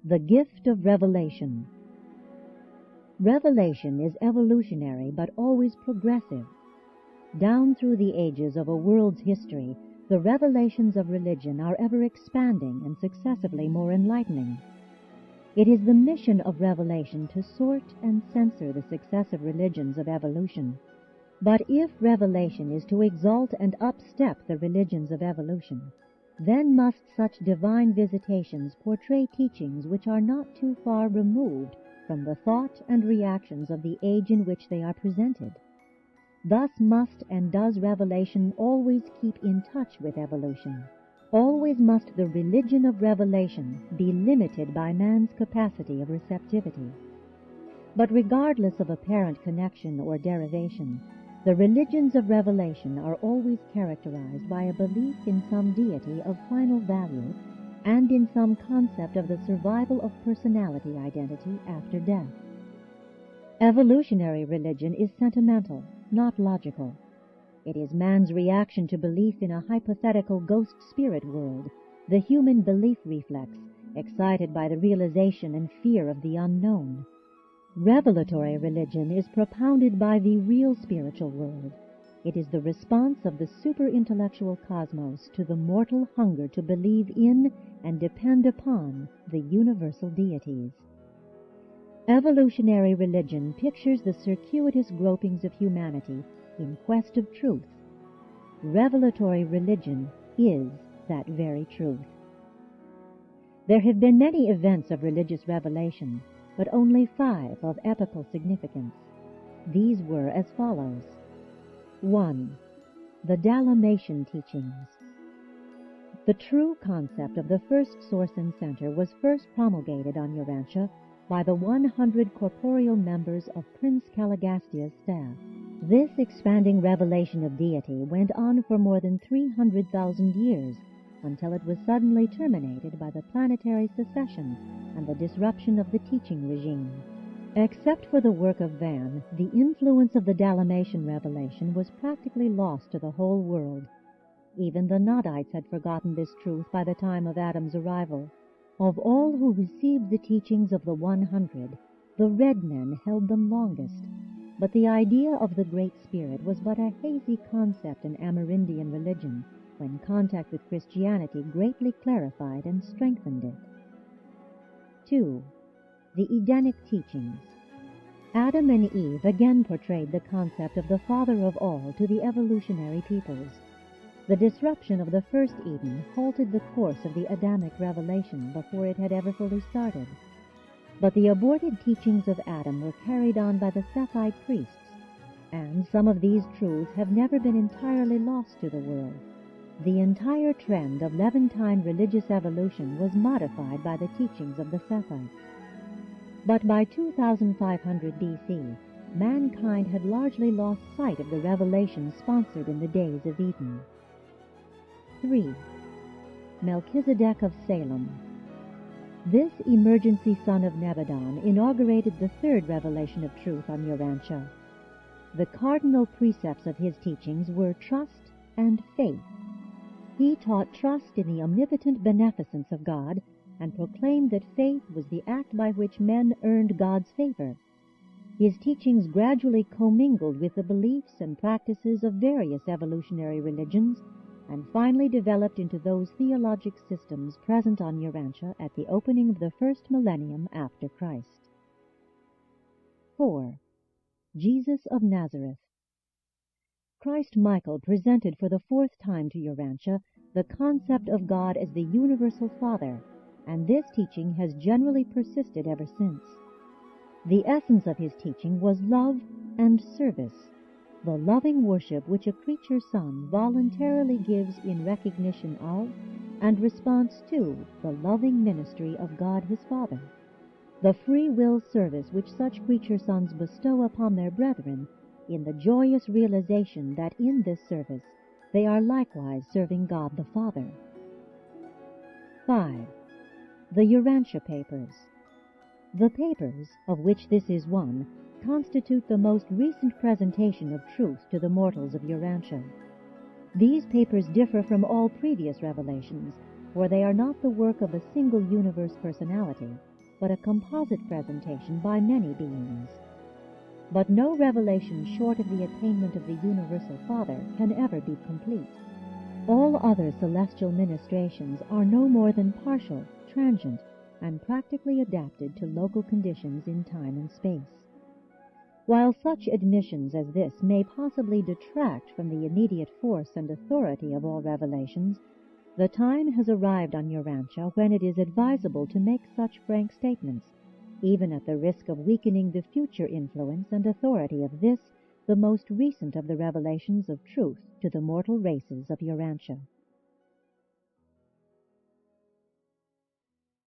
The gift of revelation. Revelation is evolutionary but always progressive. Down through the ages of a world's history, the revelations of religion are ever expanding and successively more enlightening. It is the mission of revelation to sort and censor the successive religions of evolution. But if revelation is to exalt and upstep the religions of evolution, then must such divine visitations portray teachings which are not too far removed from the thought and reactions of the age in which they are presented. Thus must and does revelation always keep in touch with evolution. Always must the religion of revelation be limited by man's capacity of receptivity. But regardless of apparent connection or derivation, the religions of revelation are always characterized by a belief in some deity of final value and in some concept of the survival of personality identity after death. Evolutionary religion is sentimental, not logical. It is man's reaction to belief in a hypothetical ghost spirit world, the human belief reflex, excited by the realization and fear of the unknown. Revelatory religion is propounded by the real spiritual world. It is the response of the super-intellectual cosmos to the mortal hunger to believe in and depend upon the universal deities. Evolutionary religion pictures the circuitous gropings of humanity in quest of truth. Revelatory religion is that very truth. There have been many events of religious revelation, but only 5 of epochal significance. These were as follows. 1. The Dalmatian teachings. The true concept of the first source and center was first promulgated on Urantia by the 100 corporeal members of Prince Caligastia's staff. This expanding revelation of deity went on for more than 300,000 years, until it was suddenly terminated by the planetary secession and the disruption of the teaching regime. Except for the work of Van, the influence of the Dalmatian revelation was practically lost to the whole world. Even the Nodites had forgotten this truth by the time of Adam's arrival. Of all who received the teachings of the 100, the red men held them longest, but the idea of the Great Spirit was but a hazy concept in Amerindian religion, when contact with Christianity greatly clarified and strengthened it. 2. The Edenic teachings. Adam and Eve again portrayed the concept of the Father of all to the evolutionary peoples. The disruption of the first Eden halted the course of the Adamic revelation before it had ever fully started. But the aborted teachings of Adam were carried on by the Sethite priests, and some of these truths have never been entirely lost to the world. The entire trend of Levantine religious evolution was modified by the teachings of the Sethites. But by 2500 BC, mankind had largely lost sight of the revelation sponsored in the days of Eden. 3. Melchizedek of Salem. This emergency son of Nebadon inaugurated the third revelation of truth on Urantia. The cardinal precepts of his teachings were trust and faith. He taught trust in the omnipotent beneficence of God and proclaimed that faith was the act by which men earned God's favor. His teachings gradually commingled with the beliefs and practices of various evolutionary religions and finally developed into those theologic systems present on Urantia at the opening of the first millennium after Christ. 4. Jesus of Nazareth. Christ Michael presented for the 4th time to Urantia the concept of God as the universal Father, and this teaching has generally persisted ever since. The essence of his teaching was love and service, the loving worship which a creature son voluntarily gives in recognition of and response to the loving ministry of God his Father, the free will service which such creature sons bestow upon their brethren in the joyous realization that in this service they are likewise serving God the Father. 5. The Urantia Papers. The papers, of which this is one, constitute the most recent presentation of truth to the mortals of Urantia. These papers differ from all previous revelations, for they are not the work of a single universe personality, but a composite presentation by many beings. But no revelation short of the attainment of the Universal Father can ever be complete. All other celestial ministrations are no more than partial, transient, and practically adapted to local conditions in time and space. While such admissions as this may possibly detract from the immediate force and authority of all revelations, the time has arrived on Urantia when it is advisable to make such frank statements, even at the risk of weakening the future influence and authority of this, the most recent of the revelations of truth to the mortal races of Urantia.